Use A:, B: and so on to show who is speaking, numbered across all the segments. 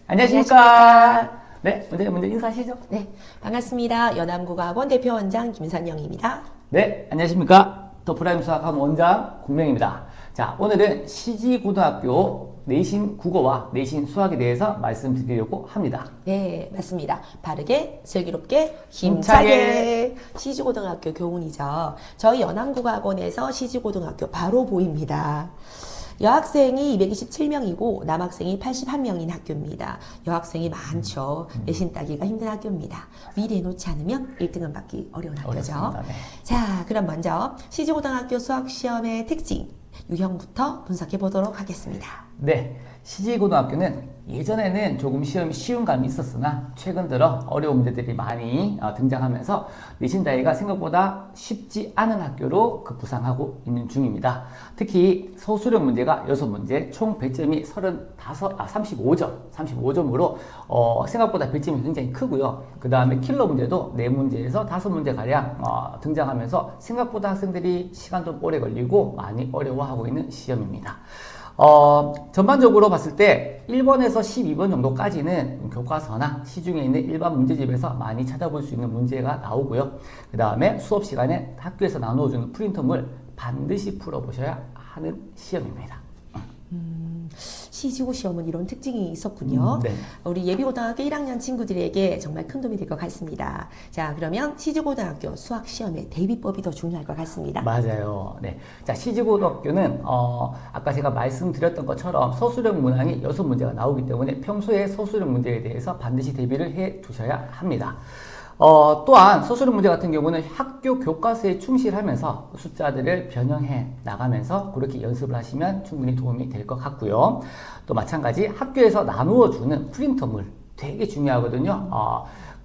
A: 안녕하십니까. 네, 먼저 인사하시죠.
B: 네, 반갑습니다. 연암국어학원 대표원장 김선영입니다.
A: 네, 안녕하십니까. 더 프라임 수학학원 원장 공명입니다. 자, 오늘은 시지고등학교 내신 국어와 내신 수학에 대해서 말씀드리려고 합니다.
B: 네, 맞습니다. 바르게, 슬기롭게, 힘차게. 시지고등학교 교훈이죠. 저희 연암국어학원에서 시지고등학교 바로 보입니다. 여학생이 227명이고 남학생이 81명인 학교입니다. 여학생이 많죠. 내신 따기가 힘든 학교입니다. 미리 해놓지 않으면 1등은 받기 어려운 학교죠.
A: 네.
B: 자, 그럼 먼저 시지고등학교 수학시험의 특징, 유형부터 분석해 보도록 하겠습니다.
A: 네, 시지고등학교는 예전에는 조금 시험이 쉬운 감이 있었으나 최근 들어 어려운 문제들이 많이 등장하면서 내신 따위가 생각보다 쉽지 않은 학교로 급부상하고 있는 중입니다. 특히 서술형 문제가 6문제, 총 100점이 35점으로 생각보다 100점이 굉장히 크고요. 그 다음에 킬러 문제도 4문제에서 5문제가량 등장하면서 생각보다 학생들이 시간 좀 오래 걸리고 많이 어려워하고 있는 시험입니다. 전반적으로 봤을 때 1번에서 12번 정도까지는 교과서나 시중에 있는 일반 문제집에서 많이 찾아볼 수 있는 문제가 나오고요. 그 다음에 수업 시간에 학교에서 나누어주는 프린터물 반드시 풀어보셔야 하는 시험입니다.
B: 시지고 시험은 이런 특징이 있었군요.
A: 네.
B: 우리 예비고등학교 1학년 친구들에게 정말 큰 도움이 될 것 같습니다. 자, 그러면 시지고등학교 수학 시험의 대비법이 더 중요할 것 같습니다.
A: 맞아요. 네. 자, 시지고등학교는 아까 제가 말씀드렸던 것처럼 서술형 문항이 6문제가 나오기 때문에 평소에 서술형 문제에 대해서 반드시 대비를 해 두셔야 합니다. 또한 서술형 문제 같은 경우는 학교 교과서에 충실하면서 숫자들을 변형해 나가면서 그렇게 연습을 하시면 충분히 도움이 될 것 같고요. 또 마찬가지 학교에서 나누어 주는 프린터물 되게 중요하거든요.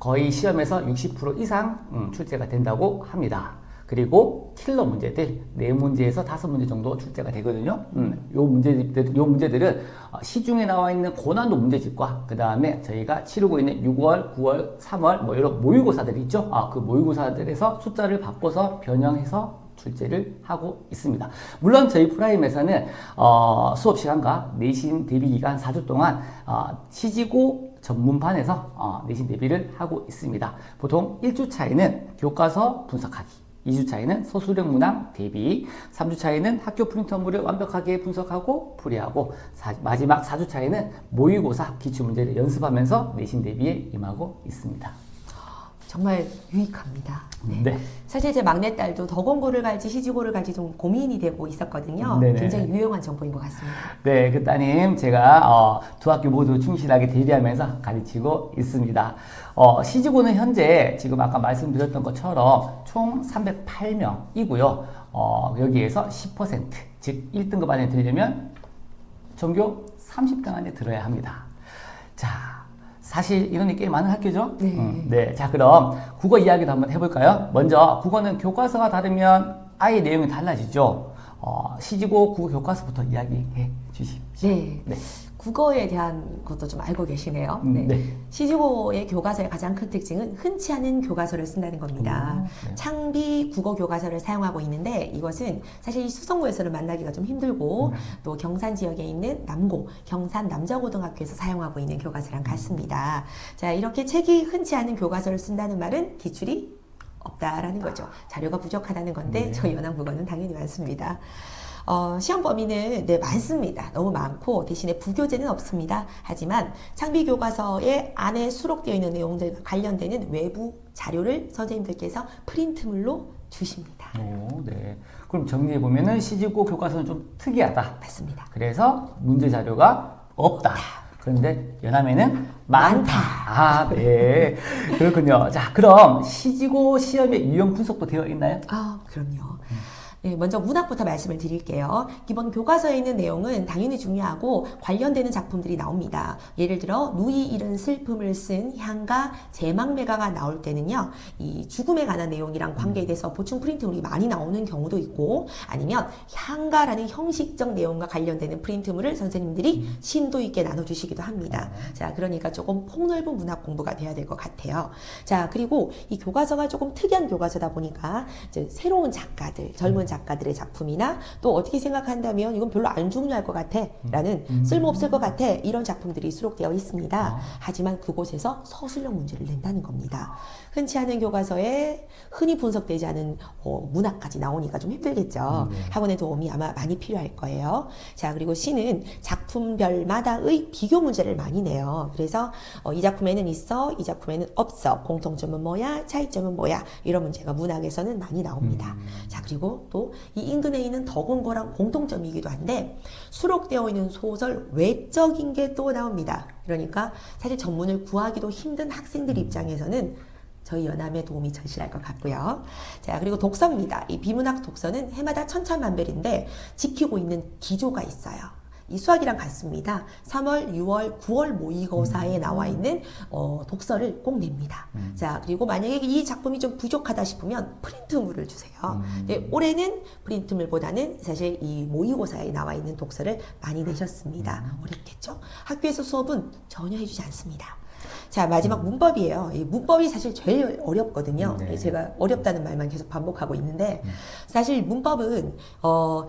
A: 거의 시험에서 60% 이상 출제가 된다고 합니다. 그리고 킬러 문제들 4문제에서 5문제 정도 출제가 되거든요. 요 문제들은 시중에 나와 있는 고난도 문제집과 그 다음에 저희가 치르고 있는 6월, 9월, 3월 뭐 이런 모의고사들이 있죠. 그 모의고사들에서 숫자를 바꿔서 변형해서 출제를 하고 있습니다. 물론 저희 프라임에서는 수업 시간과 내신 대비 기간 4주 동안 시지고 전문반에서 내신 대비를 하고 있습니다. 보통 1주 차이는 교과서 분석하기, 2주 차이는 서술형 문항 대비, 3주 차이는 학교 프린터물을 완벽하게 분석하고 풀이하고, 마지막 4주 차이는 모의고사 기출문제를 연습하면서 내신 대비에 임하고 있습니다.
B: 정말 유익합니다.
A: 네.
B: 사실 제 막내딸도 더 공고를 갈지 시지고를 갈지 좀 고민이 되고 있었거든요.
A: 네네.
B: 굉장히 유용한 정보인 것 같습니다.
A: 네, 그 따님 제가 두 학교 모두 충실하게 대비하면서 가르치고 있습니다. 시지고는 현재 지금 아까 말씀드렸던 것처럼 총 308명이고요. 여기에서 10%, 즉 1등급 안에 들려면 전교 30등 안에 들어야 합니다. 자, 사실 인원이 꽤 많은 학교죠?
B: 네.
A: 네. 자, 그럼 국어 이야기도 한번 해볼까요? 먼저 국어는 교과서가 다르면 아예 내용이 달라지죠. 시지고 국어 교과서부터 이야기해 주십시오.
B: 네.
A: 네.
B: 국어에 대한 것도 좀 알고 계시네요. 네.
A: 네.
B: 시지고의 교과서의 가장 큰 특징은 흔치 않은 교과서를 쓴다는 겁니다.
A: 네.
B: 창비 국어 교과서를 사용하고 있는데 이것은 사실 수성구에서는 만나기가 좀 힘들고 또 경산 지역에 있는 남고, 경산 남자고등학교에서 사용하고 있는 교과서랑 같습니다. 자, 이렇게 책이 흔치 않은 교과서를 쓴다는 말은 기출이 없다라는 거죠. 자료가 부족하다는 건데 저희 연암국어는 당연히 많습니다. 시험 범위는 많습니다. 너무 많고 대신에 부교재는 없습니다. 하지만 창비 교과서의 안에 수록되어 있는 내용들과 관련되는 외부 자료를 선생님들께서 프린트물로 주십니다.
A: 네. 그럼 정리해 보면은 시지고 교과서는 좀 특이하다.
B: 맞습니다.
A: 그래서 문제 자료가 없다. 그런데 연암에는 많다. 네. 그렇군요. 자, 그럼 시지고 시험의 유형 분석도 되어 있나요?
B: 그럼요. 네, 먼저 문학부터 말씀을 드릴게요. 기본 교과서에 있는 내용은 당연히 중요하고 관련되는 작품들이 나옵니다. 예를 들어 누이 잃은 슬픔을 쓴 향가 제망매가가 나올 때는요, 이 죽음에 관한 내용이랑 관계돼서 보충 프린트물이 많이 나오는 경우도 있고, 아니면 향가라는 형식적 내용과 관련되는 프린트물을 선생님들이 심도 있게 나눠주시기도 합니다. 자, 그러니까 조금 폭넓은 문학 공부가 돼야 될 것 같아요. 자, 그리고 이 교과서가 조금 특이한 교과서다 보니까 이제 새로운 작가들, 젊은 작가들의 작품이나 또 어떻게 생각한다면 이건 별로 안 중요할 것 같아 라는 쓸모없을 것 같아 이런 작품들이 수록되어 있습니다. 하지만 그곳에서 서술형 문제를 낸다는 겁니다. 흔치 않은 교과서에 흔히 분석되지 않은 문학까지 나오니까 좀 힘들겠죠. 학원의 도움이 아마 많이 필요할 거예요. 자, 그리고 시는 작품별마다의 비교 문제를 많이 내요. 그래서 이 작품에는 있어, 이 작품에는 없어, 공통점은 뭐야, 차이점은 뭐야, 이런 문제가 문학에서는 많이 나옵니다. 자, 그리고 또 이 인근에 있는 더공고랑 공통점이기도 한데 수록되어 있는 소설 외적인 게 또 나옵니다. 그러니까 사실 전문을 구하기도 힘든 학생들 입장에서는 저희 연함의 도움이 절실할 것 같고요. 자, 그리고 독서입니다. 이 비문학 독서는 해마다 천차만별인데 지키고 있는 기조가 있어요. 이 수학이랑 같습니다. 3월, 6월, 9월 모의고사에 나와 있는 독서를 꼭 냅니다. 자, 그리고 만약에 이 작품이 좀 부족하다 싶으면 프린트물을 주세요. 근데 올해는 프린트물보다는 사실 이 모의고사에 나와 있는 독서를 많이 내셨습니다. 어렵겠죠? 학교에서 수업은 전혀 해주지 않습니다. 자, 마지막 문법이에요. 이 문법이 사실 제일 어렵거든요.
A: 네.
B: 제가 어렵다는 말만 계속 반복하고 있는데 사실 문법은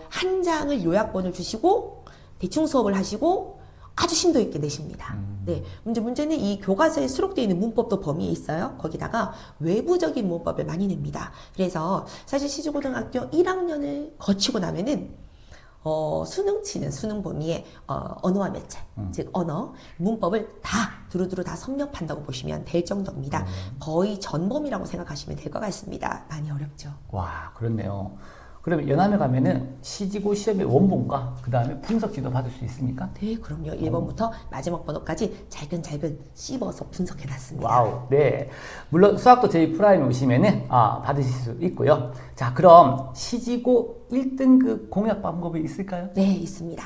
B: 한 장을 요약본을 주시고 대충 수업을 하시고 아주 심도 있게 내십니다. 네, 문제는 이 교과서에 수록되어 있는 문법도 범위에 있어요. 거기다가 외부적인 문법을 많이 냅니다. 그래서 사실 시주고등학교 1학년을 거치고 나면은 수능치는 수능 범위에 언어와 매체, 즉 언어, 문법을 다 두루두루 다 섭렵한다고 보시면 될 정도입니다. 거의 전범이라고 생각하시면 될 것 같습니다. 많이 어렵죠.
A: 와, 그렇네요. 그러면 연암에 가면은 시지고 시험의 원본과 그 다음에 분석지도 받을 수 있습니까?
B: 네, 그럼요. 1번부터 마지막 번호까지 잘근잘근 씹어서 분석해 놨습니다.
A: 와우, 네. 물론 수학도 저희 프라임에 오시면은 받으실 수 있고요. 자, 그럼 시지고 1등급 공략 방법이 있을까요?
B: 네, 있습니다.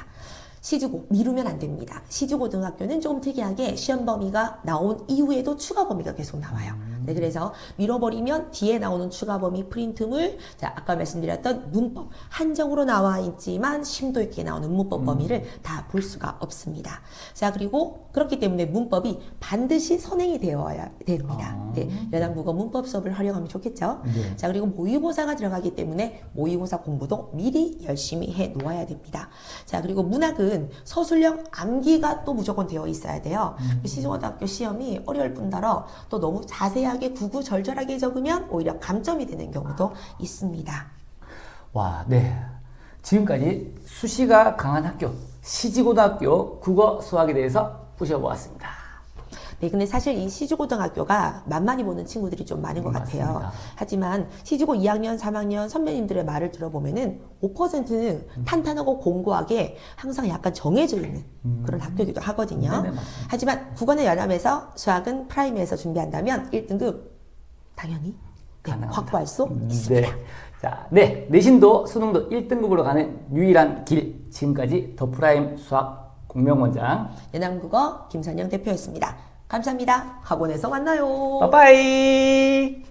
B: 시주고 미루면 안 됩니다. 시주고등학교는 조금 특이하게 시험 범위가 나온 이후에도 추가 범위가 계속 나와요. 네, 그래서 밀어버리면 뒤에 나오는 추가 범위 프린트물, 자, 아까 말씀드렸던 문법 한정으로 나와 있지만 심도 있게 나오는 문법 범위를 다 볼 수가 없습니다. 자, 그리고 그렇기 때문에 문법이 반드시 선행이 되어야 됩니다. 네, 연합국어 문법 수업을 활용하면 좋겠죠.
A: 네.
B: 자, 그리고 모의고사가 들어가기 때문에 모의고사 공부도 미리 열심히 해 놓아야 됩니다. 자, 그리고 문학은 서술형 암기가 또 무조건 되어 있어야 돼요. 시중고등학교 시험이 어려울 뿐더러 또 너무 자세하게 구구절절하게 적으면 오히려 감점이 되는 경우도 있습니다.
A: 와, 네. 지금까지 수시가 강한 학교, 시지고등학교 국어 수학에 대해서 pu셔보았습니다.
B: 네, 근데 사실 이 시주고등학교가 만만히 보는 친구들이 좀 많은 것 같아요.
A: 맞습니다.
B: 하지만 시주고 2학년, 3학년 선배님들의 말을 들어보면은 5%는 탄탄하고 공고하게 항상 약간 정해져 있는 그런 학교이기도 하거든요.
A: 네네, 맞습니다.
B: 하지만 국어는 연암에서 수학은 프라임에서 준비한다면 1등급 당연히
A: 가능합니다.
B: 확보할 수 있습니다.
A: 네. 자, 네. 내신도 수능도 1등급으로 가는 유일한 길. 지금까지 더 프라임 수학 공명원장.
B: 연암국어 김선영 대표였습니다. 감사합니다. 학원에서 만나요.
A: 빠빠이.